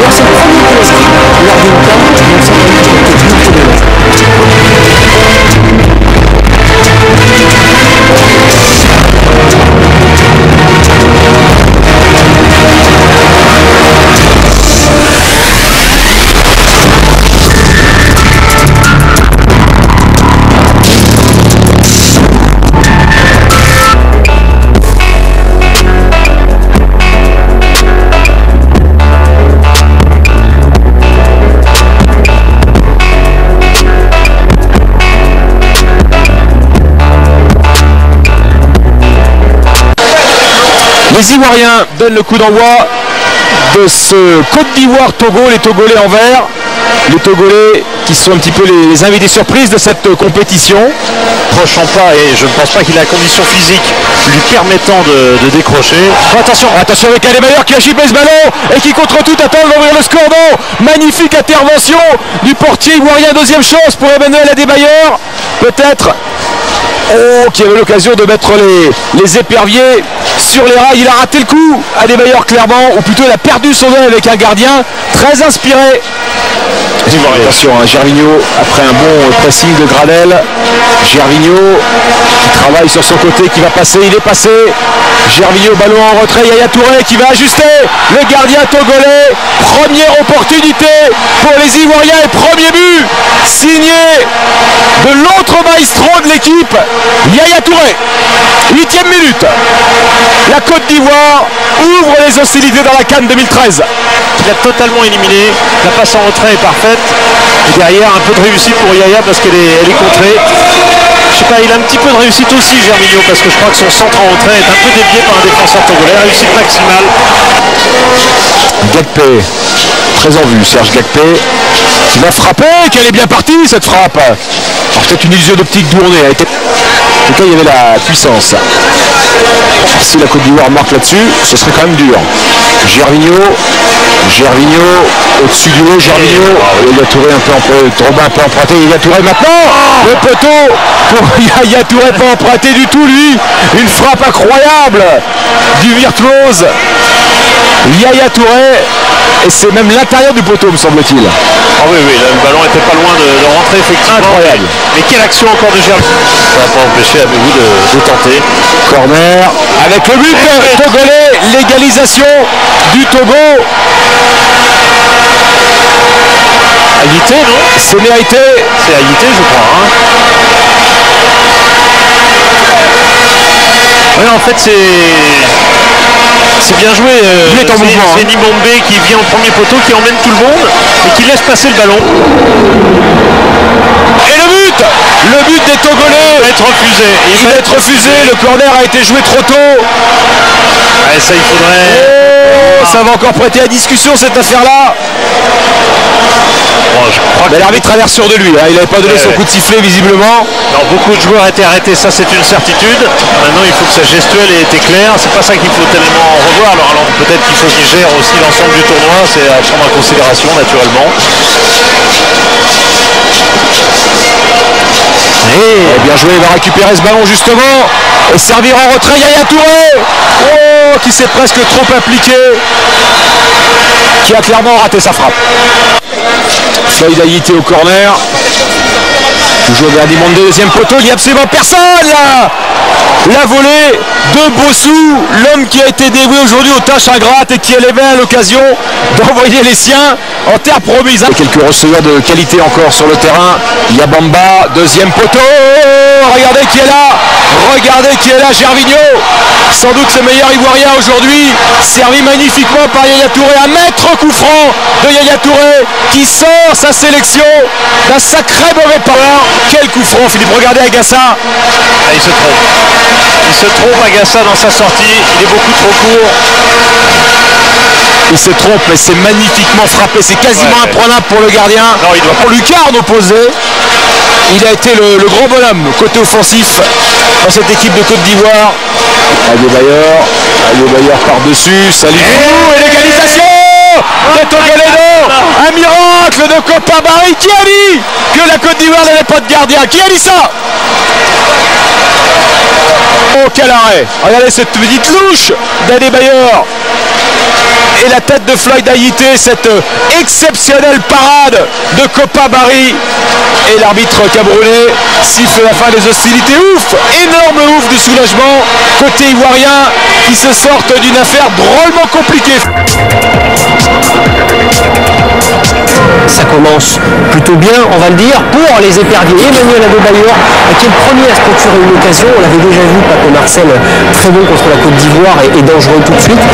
Incroyable, c'est le premier lors d'une canne qui me semble être plus prudente. Les Ivoiriens donnent le coup d'envoi de ce Côte d'Ivoire-Togo, les Togolais en vert. Les Togolais qui sont un petit peu les invités surprises de cette compétition. Prochant pas, et je ne pense pas qu'il a la condition physique lui permettant de décrocher. Oh, attention avec Adebayor qui a chippé ce ballon et qui contre tout attend d'ouvrir le score. Non, magnifique intervention du portier ivoirien, deuxième chance pour Emmanuel Adebayor. Peut-être qui avait l'occasion de mettre les éperviers sur les rails. Il a raté le coup, Adebayor clairement, ou plutôt il a perdu son œil avec un gardien très inspiré. Attention, hein, Gervinho après un bon pressing de Gradel. Gervinho qui travaille sur son côté, qui va passer, il est passé. Gervinho, ballon en retrait, Yaya Touré qui va ajuster. Le gardien togolais, première opportunité pour les Ivoiriens et premier but signé de l'autre maestro de l'équipe, Yaya Touré. 8e minute. La Côte d'Ivoire ouvre les hostilités dans la CAN 2013. Il a totalement éliminé. La passe en retrait est parfaite. Et derrière, un peu de réussite pour Yaya parce qu'elle est contrée. Je sais pas, il a un petit peu de réussite aussi, Gervinho, parce que je crois que son centre en retrait est un peu dévié par un défenseur togolais. Réussite maximale. Gakpé, très en vue, Serge Gakpé, qui va frapper, qu'elle est bien partie cette frappe. Alors peut-être une illusion d'optique d'où on est. En tout cas, il y avait la puissance. Si la Côte d'Ivoire marque là-dessus, ce serait quand même dur. Gervinho au-dessus du haut, Gervinho. Yaya Touré un peu emprunté. Yaya Touré maintenant. Le poteau pour Yaya Touré pas emprunté du tout, lui. Une frappe incroyable du virtuose Yaya Touré. Et c'est même l'intérieur du poteau, me semble-t-il. Ah oui, là, le ballon était pas loin de rentrer, effectivement. Incroyable. Mais quelle action encore de Gervinho. Ça n'a pas empêché Abéou de tenter. Corner avec le but togolais, l'égalisation du Togo. Haïté, non? C'est mérité. C'est Haïté, je crois. Hein. Oui, en fait, c'est bien joué. C'est Nimombe qui vient au premier poteau, qui emmène tout le monde et qui laisse passer le ballon. Et le but des Togolais va être refusé. Il va être refusé. Le corner a été joué trop tôt. Ouais, ça, il faudrait. Ça va encore prêter à discussion cette affaire-là. Mais l'arbitre a l'air sûr de lui, hein. Il n'avait pas donné son coup de sifflet visiblement. Non, beaucoup de joueurs étaient arrêtés, ça c'est une certitude. Maintenant il faut que sa gestuelle ait été claire. C'est pas ça qu'il faut tellement revoir. Alors peut-être qu'il faut qu'il gère aussi l'ensemble du tournoi, c'est à prendre en considération naturellement. Et bien joué, il va récupérer ce ballon justement et servir en retrait Yaya Touré, qui s'est presque trop impliqué, qui a clairement raté sa frappe. Floyd Haïté au corner. Toujours Gardimond, deuxième poteau, il n'y a absolument personne là. La volée de Bossou, l'homme qui a été dévoué aujourd'hui aux tâches ingrates et qui élevait à l'occasion d'envoyer les siens en terre promise. Quelques receveurs de qualité encore sur le terrain. Yabamba, deuxième poteau. Regardez qui est là, Gervinho. Sans doute le meilleur Ivoirien aujourd'hui, servi magnifiquement par Yaya Touré. Un maître coup franc de Yaya Touré qui sort sa sélection d'un sacré mauvais power. Quel coup franc, Philippe, regardez Agassa. Il se trompe Agassa dans sa sortie, il est beaucoup trop court. Il se trompe, mais c'est magnifiquement frappé, c'est quasiment imprenable pour le gardien. Non, il doit pour Lucarne opposé. Il a été le grand bonhomme côté offensif dans cette équipe de Côte d'Ivoire. Adebayor par-dessus, salut. Et l'égalisation de Togoledo. Un miracle de Copa Barry. Qui a dit que la Côte d'Ivoire n'avait pas de gardien? Qui a dit ça? Oh, quel arrêt. Regardez cette petite louche d'Adebayor. et la tête de Floyd Ayité, cette exceptionnelle parade de Copa Barry. Et l'arbitre camerounais siffle la fin des hostilités. Ouf, énorme ouf de soulagement côté ivoirien qui se sortent d'une affaire drôlement compliquée. Ça commence plutôt bien, on va le dire, pour les éperviers. Emmanuel Adebayor, qui est le premier à se procurer une occasion. On l'avait déjà vu, Paco Marcel, très bon contre la Côte d'Ivoire et dangereux tout de suite.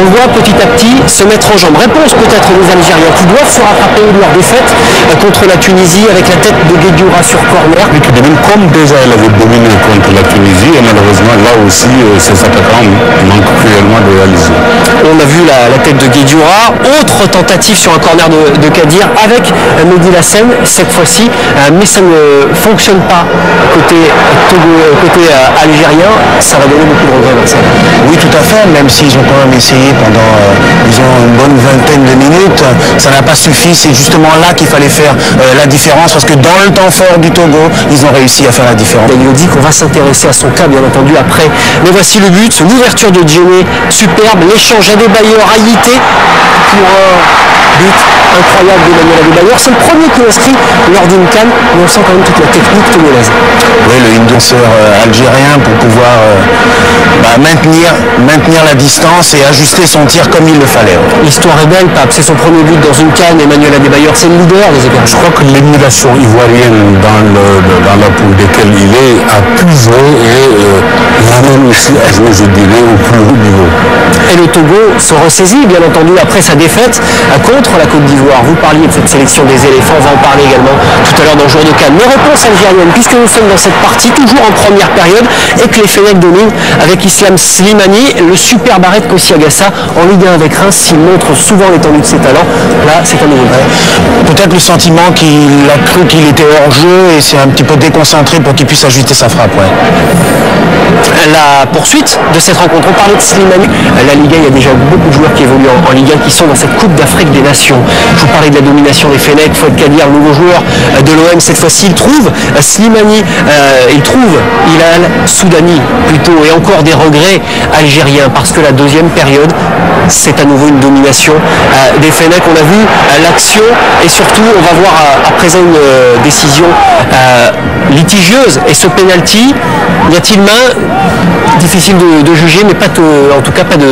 On le voit petit à petit se mettre en jambe. Réponse peut-être des Algériens qui doivent se rattraper de leur défaite contre la Tunisie avec la tête de Guedioura sur corner. Et qui domine comme déjà elle avait dominé contre la Tunisie, et malheureusement là aussi ses attaquants manquent cruellement de réaliser. On a vu la tête de Guedioura. Autre tentative sur un corner de Kadir avec Mehdi Lassem cette fois-ci, mais ça ne fonctionne pas côté algérien. Ça va donner beaucoup de regrets, Marcel. Oui, tout à fait, même s'ils ont quand même essayé pendant disons une bonne vingtaine de minutes, ça n'a pas suffi. C'est justement là qu'il fallait faire la différence, parce que dans le temps fort du Togo, ils ont réussi à faire la différence. Il nous dit qu'on va s'intéresser à son cas, bien entendu, après. Mais voici le but, l'ouverture de Djemé, superbe, l'échange Adebayor Ayité pour un but incroyable d'Emmanuel Adebayor. C'est le premier qu'il inscrit lors d'une CAN, mais on sent quand même toute la technique togolaise. Oui, le danseur algérien pour pouvoir maintenir la distance et ajuster son tir comme il le fallait. L'histoire est belle, Pape. C'est son premier but dans une CAN. Emmanuel Adebayor, c'est le leader des éperviers. Je crois que l'émulation ivoirienne dans la poule desquelles il est a pu jouer et l'amène aussi à jouer, je dirais, au plus haut niveau. Et le Togo se ressaisit, bien entendu, après sa défaite contre la Côte d'Ivoire. Vous parliez de cette sélection des éléphants, on va en parler également tout à l'heure dans le jour de CAN. Mais réponse algérienne, puisque nous sommes dans cette partie, toujours en première période, et que les Fennecs dominent avec Islam Slimani, le super Barret Kosciagassa en Ligue 1 avec Reims, s'il montre souvent l'étendue de ses talents. Là, c'est un nouveau. Peut-être le sentiment qu'il a cru qu'il était hors jeu et c'est un petit peu déconcentré pour qu'il puisse ajuster sa frappe. Ouais. La poursuite de cette rencontre, on parlait de Slimani. La Ligue 1, il y a déjà beaucoup de joueurs qui évoluent en Ligue 1 qui sont dans cette Coupe d'Afrique des Nations. Je vous parlais de la domination des Fennecs. Fouad Kadir, le nouveau joueur de l'OM, cette fois-ci, il trouve Slimani, il trouve Hilal Soudani plutôt, et encore des regrets algériens parce que la deuxième période, c'est à nouveau une domination des Fennecs. On a vu l'action et surtout, on va voir à présent une décision litigieuse et ce penalty. Y a-t-il main? Difficile de juger, mais en tout cas pas de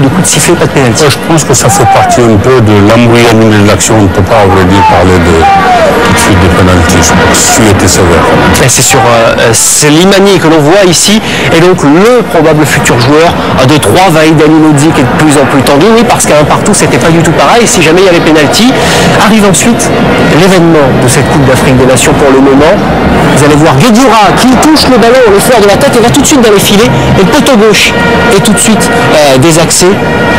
coup de sifflet, pas de pénalty. Je pense que ça fait partie un peu de l'embryonnement de l'action. On ne peut pas, à vrai dire, parler tout de suite de pénalty. Je pense que celui était sévère. C'est sur Slimani que l'on voit ici, et donc le probable futur joueur de 3, Vaïd Alinodzi, qui est de plus en plus tendu. Oui, parce qu'à un partout, c'était pas du tout pareil. Si jamais il y avait pénalty, arrive ensuite l'événement de cette Coupe d'Afrique des Nations pour le moment. Vous allez voir Guedioura qui touche le ballon au fleur de la tête et va tout de suite dans les filets. Et le poteau gauche est tout de suite désaxé.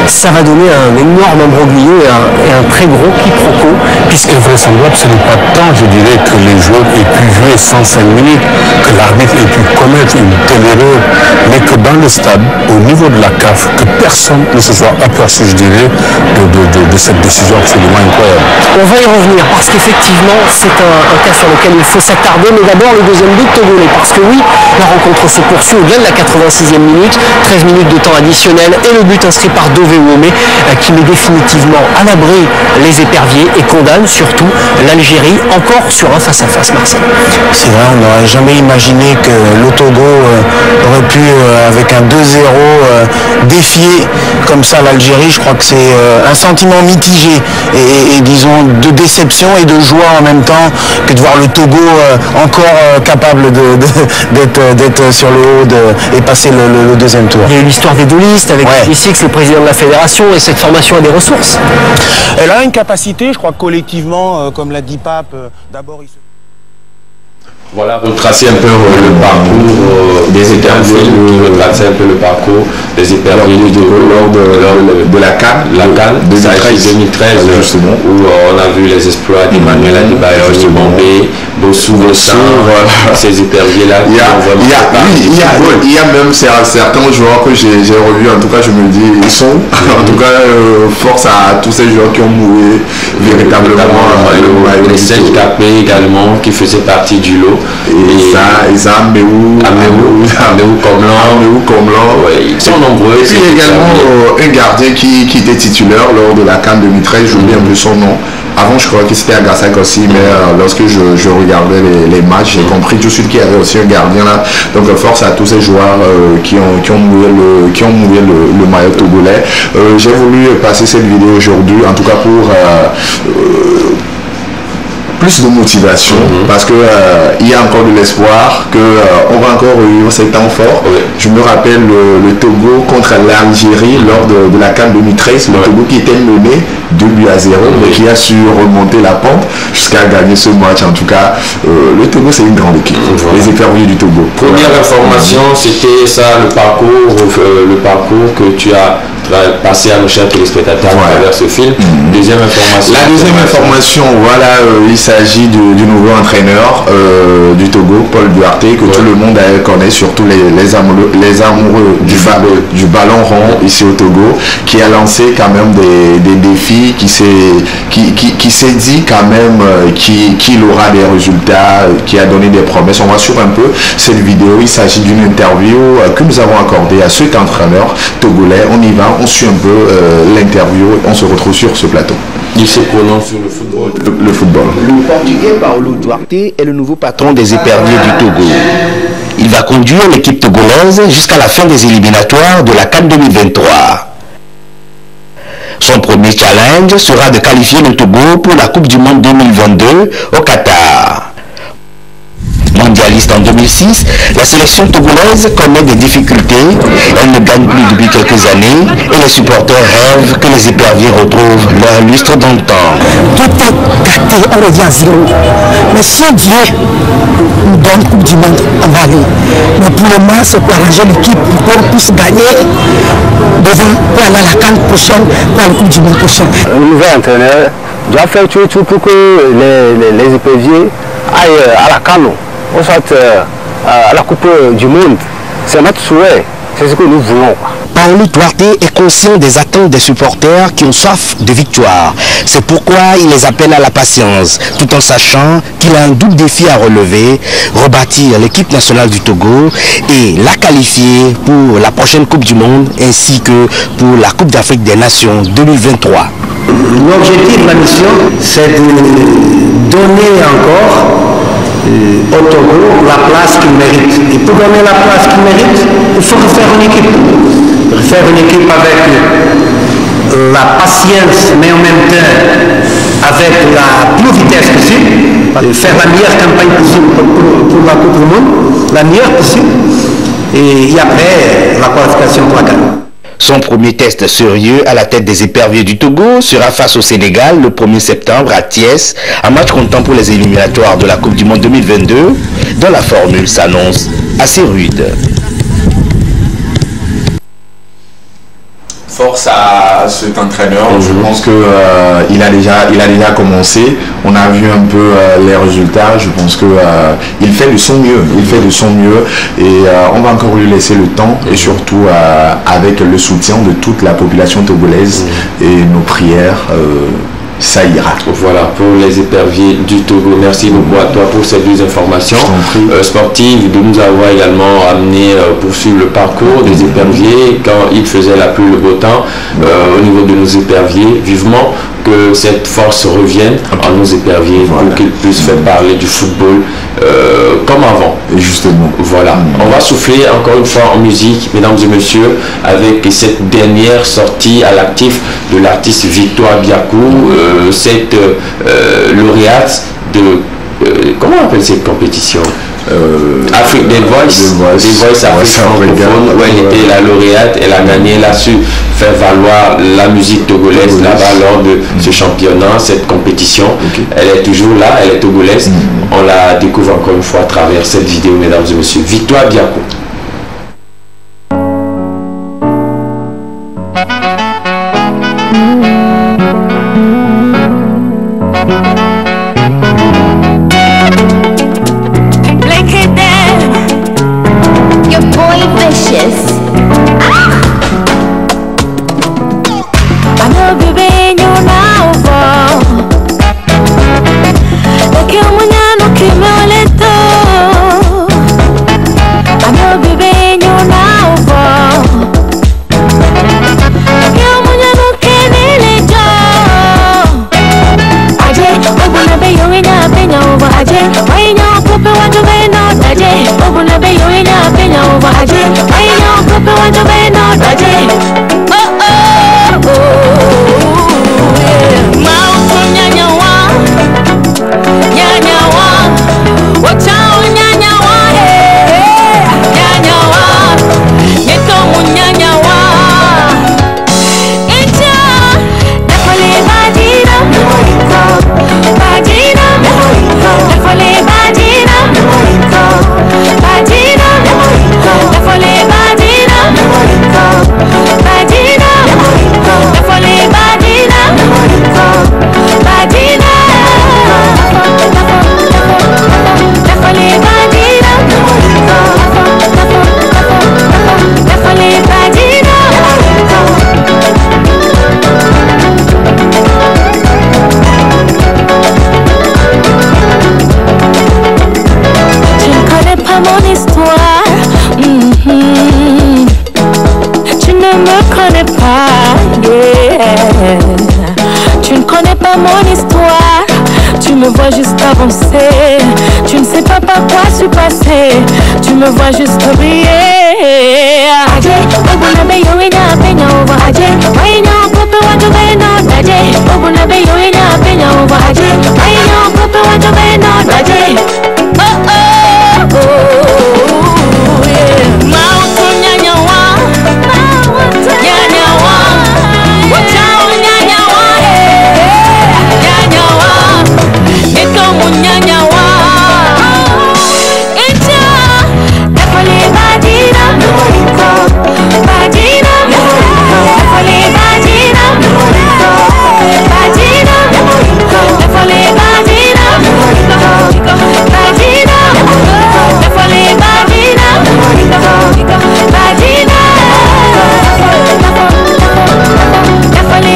Ça va donner un énorme imbroglio et un très gros quiproquo. Puisque vraisemblable, ce n'est pas tant, je dirais, que les joueurs aient pu jouer 105 minutes, que l'arbitre ait pu commettre une telle erreur, mais que dans le stade, au niveau de la CAF, que personne ne se soit aperçu, je dirais, de cette décision absolument incroyable. On va y revenir parce qu'effectivement, c'est un cas sur lequel il faut s'attarder, mais d'abord le deuxième but togolais, parce que oui, la rencontre se poursuit au-delà de la 86e minute, 13 minutes de temps additionnel et le but inscrit par Dové Ouomé qui met définitivement à l'abri les éperviers et condamne surtout l'Algérie encore sur un face-à-face, Marcel. C'est vrai, on n'aurait jamais imaginé que le Togo aurait pu, avec un 2-0, défier comme ça l'Algérie. Je crois que c'est un sentiment mitigé et disons de déception et de joie en même temps que de voir le Togo encore capable d'être sur le haut et passer le deuxième tour. Il y a eu l'histoire des deux listes avec Six, le président de la fédération, et cette formation a des ressources. Elle a une capacité, je crois, collectivement, comme l'a dit Pape, d'abord il se... Voilà, retracer un peu le parcours des éperviers, retracer un peu le parcours des éperviers lors de la CAN 2013, justement, où on a vu les exploits d'Emmanuel Adebayor, Bombay, Bossou, ces éperviers-là. Il y a même certains joueurs que j'ai revus, en tout cas je me dis, ils sont, en tout cas, force à tous ces joueurs qui ont mouru véritablement. Les 5 capés également, qui faisaient partie du lot. Et ça, Améou Comlan. Ils sont nombreux. Et puis également un gardien qui était titulaire lors de la CAN 2013, j'oublie un peu son nom. Avant, je crois que c'était Agassak aussi, mais lorsque je regardais les matchs, j'ai compris tout de suite qu'il y avait aussi un gardien là. Donc, force à tous ces joueurs qui ont mouillé le maillot togolais. J'ai voulu passer cette vidéo aujourd'hui, en tout cas pour plus de motivation, parce que il y a encore de l'espoir qu'on va encore revivre ces temps forts. Je me rappelle le Togo contre l'Algérie lors de la CAN 2013, le Togo qui était mené 2-0, mais qui a su remonter la pente jusqu'à gagner ce match. En tout cas, le Togo, c'est une grande équipe. Les éperviers du Togo. Première information, c'était ça, le parcours que tu as passé à nos chers téléspectateurs à travers ce film. Deuxième information. La deuxième information, voilà, il s'agit du nouveau entraîneur du Togo, Paul Duarte, que tout le monde connaît, surtout les amoureux du ballon rond ici au Togo, qui a lancé quand même des défis, qui s'est dit quand même qu'il aura des résultats, qui a donné des promesses. On va suivre un peu cette vidéo. Il s'agit d'une interview que nous avons accordée à cet entraîneur togolais. On y va, on suit un peu l'interview, on se retrouve sur ce plateau. Il se prononce sur le football. Le football. Le Portugais Paulo Duarte est le nouveau patron des éperviers du Togo. Il va conduire l'équipe togolaise jusqu'à la fin des éliminatoires de la CAN 2023. Son premier challenge sera de qualifier le Togo pour la Coupe du Monde 2022 au Qatar. Mondialiste en 2006, la sélection togolaise connaît des difficultés. Elle ne gagne plus depuis quelques années et les supporters rêvent que les éperviers retrouvent leur lustre d'antan. Tout est gâté, on revient à zéro. Mais si Dieu nous donne Coupe du Monde, on va aller. Mais pour le moment, c'est pour arranger l'équipe pour qu'on puisse gagner pour aller à la CAN prochaine, pour la Coupe du Monde prochaine. Le nouvel entraîneur doit faire tout pour que les éperviers aillent à la CAN. On soit à la Coupe du Monde. C'est notre souhait, c'est ce que nous voulons. Paulo Duarte est conscient des attentes des supporters qui ont soif de victoire. C'est pourquoi il les appelle à la patience, tout en sachant qu'il a un double défi à relever, rebâtir l'équipe nationale du Togo et la qualifier pour la prochaine Coupe du Monde ainsi que pour la Coupe d'Afrique des Nations 2023. L'objectif de la mission, c'est de donner encore au Togo la place qu'il mérite. Et pour donner la place qu'il mérite, il faut refaire une équipe. Refaire une équipe avec la patience, mais en même temps avec la plus vitesse possible. Faire la meilleure campagne possible pour la Coupe du Monde, la meilleure possible. Et après, la qualification pour la CAN. Son premier test sérieux à la tête des éperviers du Togo sera face au Sénégal le 1er septembre à Thiès, un match comptant pour les éliminatoires de la Coupe du Monde 2022, dont la formule s'annonce assez rude. Force à cet entraîneur, je pense qu'il a déjà commencé. On a vu un peu les résultats. Je pense qu'il fait de son mieux. Et on va encore lui laisser le temps et surtout avec le soutien de toute la population togolaise et nos prières. Ça ira. Voilà, pour les éperviers du Togo. Merci beaucoup à toi pour ces deux informations sportives, de nous avoir également amené pour suivre le parcours des éperviers quand il faisait la pluie, le beau temps au niveau de nos éperviers. Vivement que cette force revienne à nos éperviers pour qu'ils puissent faire parler du football comme avant. Et justement. Voilà. On va souffler encore une fois en musique, mesdames et messieurs, avec cette dernière sortie à l'actif de l'artiste Victoire Biakou, cette lauréate de... comment on appelle cette compétition? Afrique des Voice, Afrique francophone, où elle était la lauréate, elle a gagné, elle a su faire valoir la musique togolaise là-bas lors de ce championnat, cette compétition. Elle est toujours là, elle est togolaise. On la découvre encore une fois à travers cette vidéo, mesdames et messieurs. Victoire Biakou. tu me vois juste briller. Aje, obuna be yo ina penya over. Aje, why no kope watu be no daje. Obuna be yo ina penya over. Aje, why no kope watu be no daje. Oh oh oh yeah. Mautu nyanyawa, nyanyawa, wachao nyanyawa, nyanyawa, niko munyanyawa. Inja, defale badina, badina, defale badina, badina, defale badina, badina, defale badina, badina, defale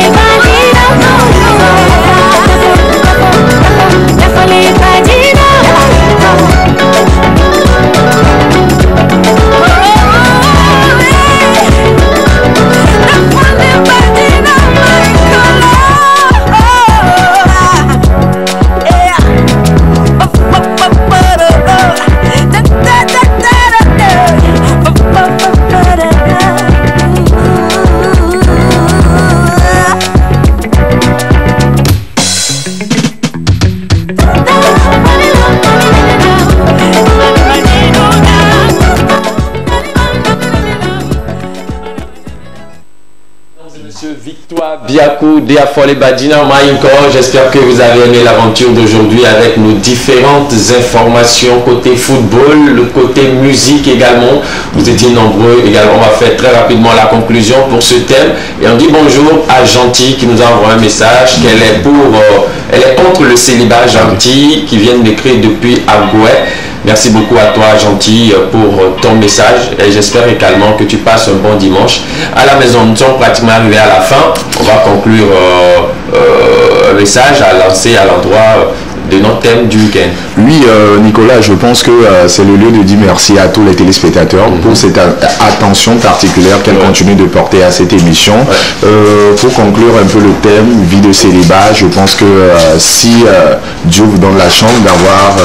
Biakou, Diafole Badina, Maïnko, j'espère que vous avez aimé l'aventure d'aujourd'hui avec nos différentes informations côté football, le côté musique également. Vous étiez nombreux également. On va faire très rapidement la conclusion pour ce thème. Et on dit bonjour à Gentil qui nous a envoyé un message qu'elle est elle est contre le célibat. Gentil qui vient d'écrire depuis Agouet. Merci beaucoup à toi, Gentil, pour ton message et j'espère également que tu passes un bon dimanche. À la maison, nous sommes pratiquement arrivés à la fin. On va conclure un message à lancer à l'endroit de notre thème du week-end. Oui, Nicolas, je pense que c'est le lieu de dire merci à tous les téléspectateurs pour cette attention particulière qu'elle continue de porter à cette émission. Pour conclure un peu le thème, vie de célibat, je pense que si Dieu vous donne la chance d'avoir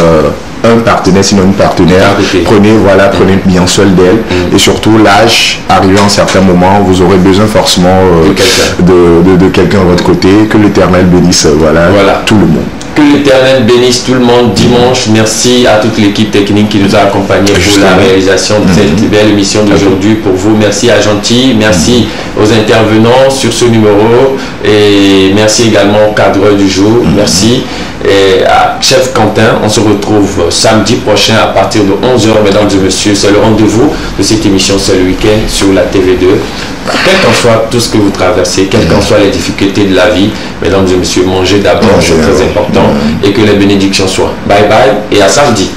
un partenaire, sinon une partenaire, prenez bien soin d'elle et surtout l'âge, arrivé à un certain moment, vous aurez besoin forcément de quelqu'un à votre côté. Que l'Éternel bénisse tout le monde. Que l'Éternel bénisse tout le monde dimanche. Merci à toute l'équipe technique qui nous a accompagnés pour la réalisation de cette belle émission d'aujourd'hui. Pour vous, merci à Gentil, merci aux intervenants sur ce numéro et merci également au cadreur du jour. Merci. Et à Chef Quentin, on se retrouve samedi prochain à partir de 11h, mesdames et messieurs. C'est le rendez-vous de cette émission, c'est le week-end sur la TV2. Quel qu'en soit tout ce que vous traversez, quelles qu'en soient les difficultés de la vie, mesdames et messieurs, mangez d'abord, c'est très important, et que les bénédictions soient. Bye bye et à samedi.